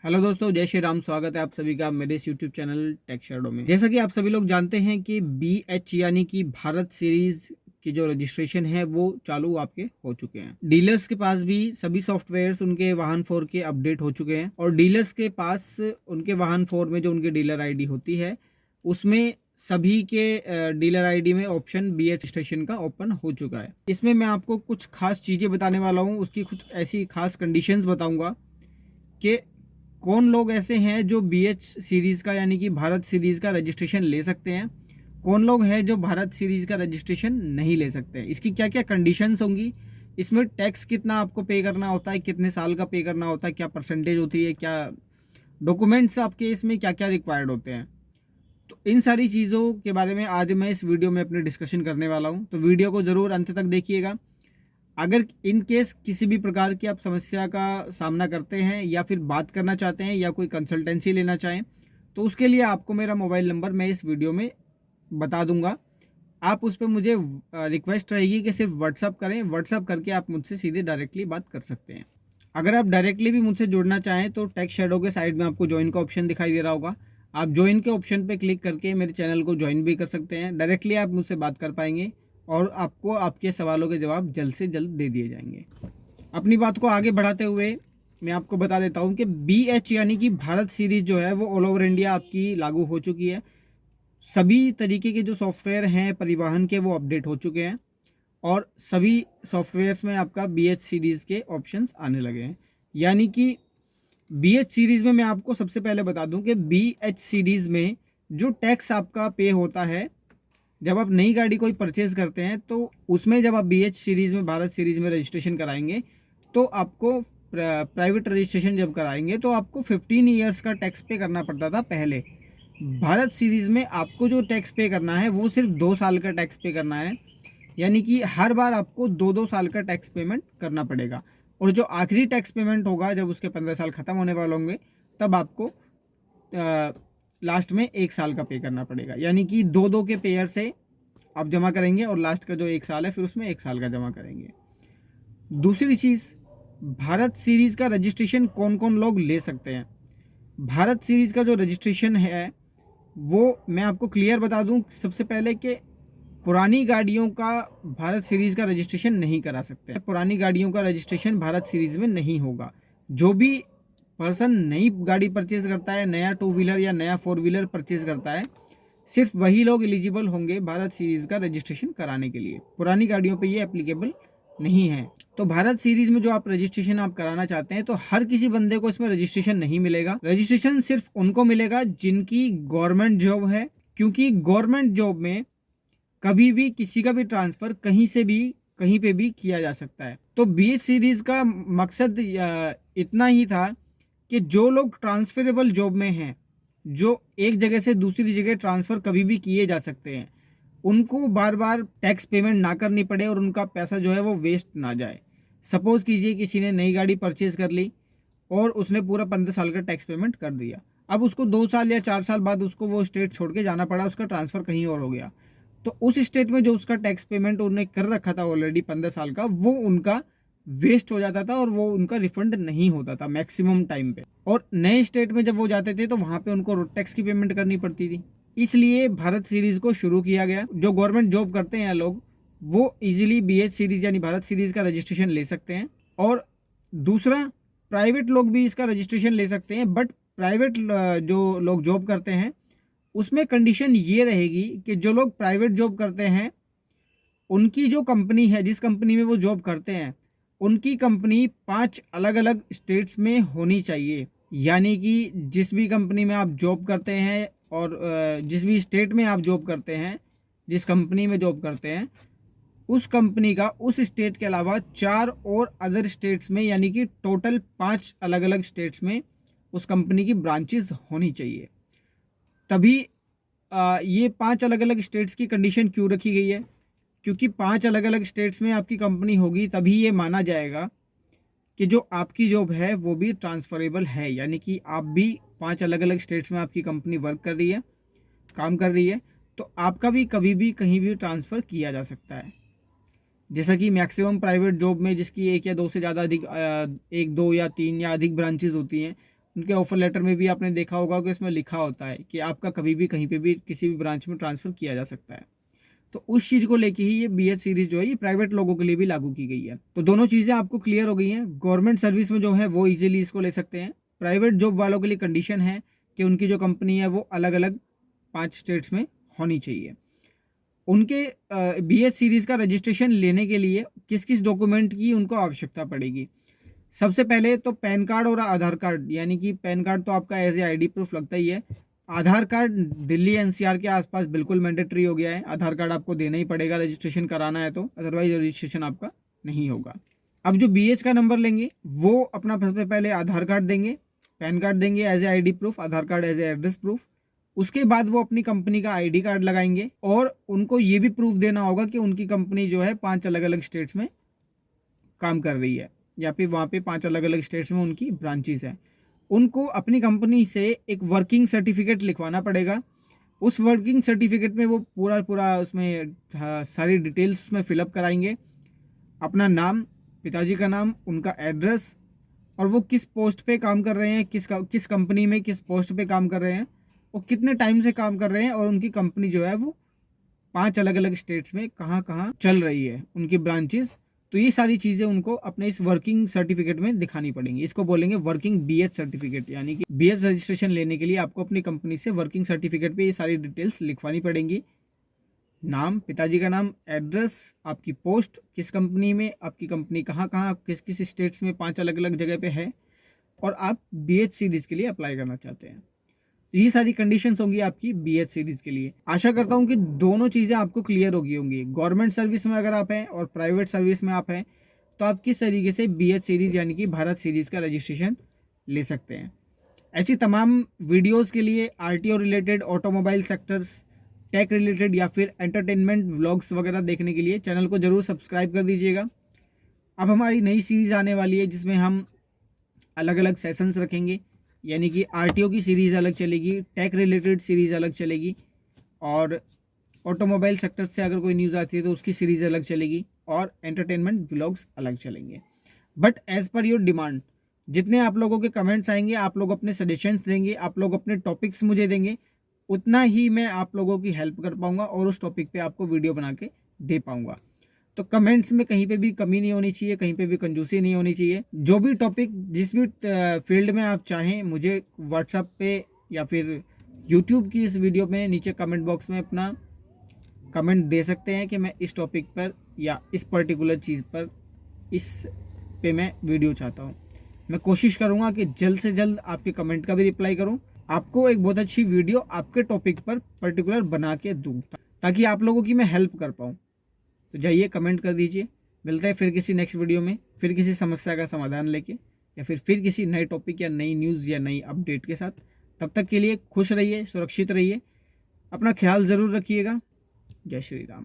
Hello दोस्तों, जय श्री राम। स्वागत है आप सभी का मेरे इस यूट्यूब चैनल टेक शैडो में। जैसा कि आप सभी लोग जानते हैं कि BH यानी कि भारत सीरीज की जो रजिस्ट्रेशन है वो चालू आपके हो चुके हैं। डीलर्स के पास भी सभी सॉफ्टवेयर्स उनके वाहन 4 के अपडेट हो चुके हैं और डीलर्स के पास उनके वाहन 4 में जो उनकी डीलर आईडी होती है उसमें सभी के डीलर आईडी में ऑप्शन BH रजिस्ट्रेशन का ओपन हो चुका है। इसमें मैं आपको कुछ खास चीज़ें बताने वाला हूँ, उसकी कुछ ऐसी खास कंडीशंस बताऊंगा कि कौन लोग ऐसे हैं जो BH सीरीज़ का यानी कि भारत सीरीज़ का रजिस्ट्रेशन ले सकते हैं, कौन लोग हैं जो भारत सीरीज़ का रजिस्ट्रेशन नहीं ले सकते हैं, इसकी क्या क्या कंडीशंस होंगी, इसमें टैक्स कितना आपको पे करना होता है, कितने साल का पे करना होता है, क्या परसेंटेज होती है, क्या डॉक्यूमेंट्स आपके इसमें क्या क्या रिक्वायर्ड होते हैं। तो इन सारी चीज़ों के बारे में आज मैं इस वीडियो में अपने डिस्कशन करने वाला हूँ, तो वीडियो को ज़रूर अंत तक देखिएगा। अगर इन केस किसी भी प्रकार की आप समस्या का सामना करते हैं या फिर बात करना चाहते हैं या कोई कंसल्टेंसी लेना चाहें तो उसके लिए आपको मेरा मोबाइल नंबर मैं इस वीडियो में बता दूंगा। आप उस पर मुझे रिक्वेस्ट रहेगी कि सिर्फ व्हाट्सअप करें, व्हाट्सअप करके आप मुझसे सीधे डायरेक्टली बात कर सकते हैं। अगर आप डायरेक्टली भी मुझसे जुड़ना चाहें तो टेक शैडो के साइड में आपको ज्वाइन का ऑप्शन दिखाई दे रहा होगा, आप ज्वाइन के ऑप्शन पर क्लिक करके मेरे चैनल को ज्वाइन भी कर सकते हैं। डायरेक्टली आप मुझसे बात कर पाएंगे और आपको आपके सवालों के जवाब जल्द से जल्द दे दिए जाएंगे। अपनी बात को आगे बढ़ाते हुए मैं आपको बता देता हूं कि BH यानी कि भारत सीरीज जो है वो ऑल ओवर इंडिया आपकी लागू हो चुकी है। सभी तरीके के जो सॉफ्टवेयर हैं परिवहन के वो अपडेट हो चुके हैं और सभी सॉफ्टवेयर्स में आपका BH सीरीज के ऑप्शंस आने लगे हैं। यानी कि BH सीरीज में मैं आपको सबसे पहले बता दूं कि BH सीरीज में जो टैक्स आपका पे होता है जब आप नई गाड़ी कोई परचेज करते हैं तो उसमें जब आप BH सीरीज़ में भारत सीरीज़ में रजिस्ट्रेशन कराएंगे तो आपको प्राइवेट रजिस्ट्रेशन जब कराएंगे तो आपको 15 ईयर्स का टैक्स पे करना पड़ता था पहले। भारत सीरीज़ में आपको जो टैक्स पे करना है वो सिर्फ 2 साल का टैक्स पे करना है, यानी कि हर बार आपको 2-2 साल का टैक्स पेमेंट करना पड़ेगा और जो आखिरी टैक्स पेमेंट होगा जब उसके 15 साल ख़त्म होने वाले होंगे तब आपको लास्ट में 1 साल का पे करना पड़ेगा। यानी कि दो दो के पेयर से आप जमा करेंगे और लास्ट का जो 1 साल है फिर उसमें 1 साल का जमा करेंगे। दूसरी चीज़, भारत सीरीज़ का रजिस्ट्रेशन कौन कौन लोग ले सकते हैं। भारत सीरीज़ का जो रजिस्ट्रेशन है वो मैं आपको क्लियर बता दूं सबसे पहले कि पुरानी गाड़ियों का भारत सीरीज़ का रजिस्ट्रेशन नहीं करा सकते। पुरानी गाड़ियों का रजिस्ट्रेशन भारत सीरीज़ में नहीं होगा। जो भी पर्सन नई गाड़ी परचेज करता है, नया 2 व्हीलर या नया 4 व्हीलर परचेज करता है, सिर्फ वही लोग एलिजिबल होंगे भारत सीरीज़ का रजिस्ट्रेशन कराने के लिए। पुरानी गाड़ियों पे ये एप्लीकेबल नहीं है। तो भारत सीरीज़ में जो आप रजिस्ट्रेशन आप कराना चाहते हैं तो हर किसी बंदे को इसमें रजिस्ट्रेशन नहीं मिलेगा। रजिस्ट्रेशन सिर्फ उनको मिलेगा जिनकी गवर्नमेंट जॉब है, क्योंकि गवर्नमेंट जॉब में कभी भी किसी का भी ट्रांसफ़र कहीं से भी कहीं पे भी किया जा सकता है। तो BH सीरीज़ का मकसद इतना ही था कि जो लोग ट्रांसफरेबल जॉब में हैं, जो एक जगह से दूसरी जगह ट्रांसफ़र कभी भी किए जा सकते हैं, उनको बार बार टैक्स पेमेंट ना करनी पड़े और उनका पैसा जो है वो वेस्ट ना जाए। सपोज़ कीजिए किसी ने नई गाड़ी परचेज़ कर ली और उसने पूरा 15 साल का टैक्स पेमेंट कर दिया, अब उसको 2 साल या 4 साल बाद उसको वो स्टेट छोड़ के जाना पड़ा, उसका ट्रांसफ़र कहीं और हो गया, तो उस स्टेट में जो उसका टैक्स पेमेंट उन्होंने कर रखा था ऑलरेडी 15 साल का, वो उनका वेस्ट हो जाता था और वो उनका रिफंड नहीं होता था मैक्सिमम टाइम पे। और नए स्टेट में जब वो जाते थे तो वहाँ पे उनको रोड टैक्स की पेमेंट करनी पड़ती थी। इसलिए भारत सीरीज़ को शुरू किया गया। जो गवर्नमेंट जॉब करते हैं लोग वो इजीली BH सीरीज़ यानी भारत सीरीज़ का रजिस्ट्रेशन ले सकते हैं। और दूसरा, प्राइवेट लोग भी इसका रजिस्ट्रेशन ले सकते हैं, बट प्राइवेट जो लोग जॉब करते हैं उसमें कंडीशन ये रहेगी कि जो लोग प्राइवेट जॉब करते हैं उनकी जो कंपनी है, जिस कंपनी में वो जॉब करते हैं, उनकी कंपनी 5 अलग अलग स्टेट्स में होनी चाहिए। यानी कि जिस भी कंपनी में आप जॉब करते हैं और जिस भी स्टेट में आप जॉब करते हैं, जिस कंपनी में जॉब करते हैं, उस कंपनी का उस स्टेट के अलावा 4 और अदर स्टेट्स में, यानी कि टोटल 5 अलग अलग स्टेट्स में उस कंपनी की ब्रांचेस होनी चाहिए। तभी ये 5 अलग अलग स्टेट्स की कंडीशन क्यों रखी गई है, क्योंकि 5 अलग अलग स्टेट्स में आपकी कंपनी होगी तभी ये माना जाएगा कि जो आपकी जॉब है वो भी ट्रांसफरेबल है। यानी कि आप भी 5 अलग अलग स्टेट्स में आपकी कंपनी वर्क कर रही है, काम कर रही है, तो आपका भी कभी भी कहीं भी ट्रांसफ़र किया जा सकता है। जैसा कि मैक्सिमम प्राइवेट जॉब में जिसकी 1 या 2 से ज़्यादा अधिक 1, 2 या 3 या अधिक ब्रांचेज होती हैं, उनके ऑफर लेटर में भी आपने देखा होगा कि इसमें लिखा होता है कि आपका कभी भी कहीं पे भी किसी भी ब्रांच में ट्रांसफ़र किया जा सकता है। तो उस चीज़ को लेके ही ये BH सीरीज़ जो है ये प्राइवेट लोगों के लिए भी लागू की गई है। तो दोनों चीज़ें आपको क्लियर हो गई हैं। गवर्नमेंट सर्विस में जो है वो ईज़िली इसको ले सकते हैं। प्राइवेट जॉब वालों के लिए कंडीशन है कि उनकी जो कंपनी है वो अलग-अलग 5 स्टेट्स में होनी चाहिए। उनके BH सीरीज़ का रजिस्ट्रेशन लेने के लिए किस-किस डॉक्यूमेंट की उनको आवश्यकता पड़ेगी। सबसे पहले तो पैन कार्ड और आधार कार्ड, यानी कि पैन कार्ड तो आपका एज ए ID प्रूफ लगता ही है। आधार कार्ड दिल्ली NCR के आसपास बिल्कुल मैंडेटरी हो गया है। आधार कार्ड आपको देना ही पड़ेगा रजिस्ट्रेशन कराना है तो, अदरवाइज रजिस्ट्रेशन आपका नहीं होगा। अब जो BH का नंबर लेंगे वो अपना सबसे पहले आधार कार्ड देंगे, पैन कार्ड देंगे as a ID proof, Aadhaar card as a address proof. उसके बाद वो अपनी कंपनी का ID कार्ड लगाएंगे और उनको ये भी प्रूफ देना होगा कि उनकी कंपनी जो है 5 अलग-अलग स्टेट्स में काम कर रही है या फिर वहाँ पे 5 अलग-अलग स्टेट्स में उनकी ब्रांचेस हैं। उनको अपनी कंपनी से एक वर्किंग सर्टिफिकेट लिखवाना पड़ेगा। उस वर्किंग सर्टिफिकेट में वो पूरा उसमें सारी डिटेल्स उसमें फिलअप कराएंगे। अपना नाम, पिताजी का नाम, उनका एड्रेस और वो किस पोस्ट पे काम कर रहे हैं, किस कंपनी में किस पोस्ट पे काम कर रहे हैं, वो कितने टाइम से काम कर रहे हैं और उनकी कंपनी जो है वो 5 अलग-अलग स्टेट्स में कहाँ-कहाँ चल रही है, उनकी ब्रांचेस। तो ये सारी चीज़ें उनको अपने इस वर्किंग सर्टिफिकेट में दिखानी पड़ेंगी। इसको बोलेंगे वर्किंग BH सर्टिफिकेट, यानी कि BH रजिस्ट्रेशन लेने के लिए आपको अपनी कंपनी से वर्किंग सर्टिफिकेट पे ये सारी डिटेल्स लिखवानी पड़ेंगी। नाम, पिताजी का नाम, एड्रेस, आपकी पोस्ट, किस कंपनी में, आपकी कंपनी कहाँ-कहाँ किस-किस स्टेट्स में 5 अलग-अलग जगह पे है और आप BH सीरीज़ के लिए अप्लाई करना चाहते हैं। ये सारी कंडीशंस होंगी आपकी BH सीरीज़ के लिए। आशा करता हूँ कि दोनों चीज़ें आपको क्लियर हो गई होंगी। गवर्नमेंट सर्विस में अगर आप हैं और प्राइवेट सर्विस में आप हैं तो आप किस तरीके से BH सीरीज़ यानी कि भारत सीरीज़ का रजिस्ट्रेशन ले सकते हैं। ऐसी तमाम वीडियोज़ के लिए RTO related, automobile sectors, tech related या फिर एंटरटेनमेंट व्लॉग्स वगैरह देखने के लिए चैनल को ज़रूर सब्सक्राइब कर दीजिएगा। अब हमारी नई सीरीज़ आने वाली है जिसमें हम अलग अलग सेशंस रखेंगे, यानी कि RTO की सीरीज़ अलग चलेगी, टेक रिलेटेड सीरीज़ अलग चलेगी और ऑटोमोबाइल सेक्टर से अगर कोई न्यूज़ आती है तो उसकी सीरीज़ अलग चलेगी और एंटरटेनमेंट व्लॉग्स अलग चलेंगे। But as per your demand, जितने आप लोगों के कमेंट्स आएंगे, आप लोग अपने सजेशंस देंगे, आप लोग अपने टॉपिक्स मुझे देंगे, उतना ही मैं आप लोगों की हेल्प कर पाऊँगा और उस टॉपिक पे आपको वीडियो बना के दे पाऊँगा। तो कमेंट्स में कहीं पे भी कमी नहीं होनी चाहिए, कहीं पे भी कंजूसी नहीं होनी चाहिए। जो भी टॉपिक जिस भी फील्ड में आप चाहें मुझे व्हाट्सएप पे या फिर यूट्यूब की इस वीडियो में नीचे कमेंट बॉक्स में अपना कमेंट दे सकते हैं कि मैं इस टॉपिक पर या इस पर्टिकुलर चीज़ पर इस पे मैं वीडियो चाहता हूँ। मैं कोशिश करूँगा कि जल्द से जल्द आपके कमेंट का भी रिप्लाई करूँ, आपको एक बहुत अच्छी वीडियो आपके टॉपिक पर पर्टिकुलर बना के दूँ ताकि आप लोगों की मैं हेल्प कर पाऊँ। तो जाइए कमेंट कर दीजिए। मिलता है फिर किसी नेक्स्ट वीडियो में, फिर किसी समस्या का समाधान लेके या फिर किसी नए टॉपिक या नई न्यूज़ या नई अपडेट के साथ। तब तक के लिए खुश रहिए, सुरक्षित रहिए, अपना ख्याल ज़रूर रखिएगा। जय श्री राम।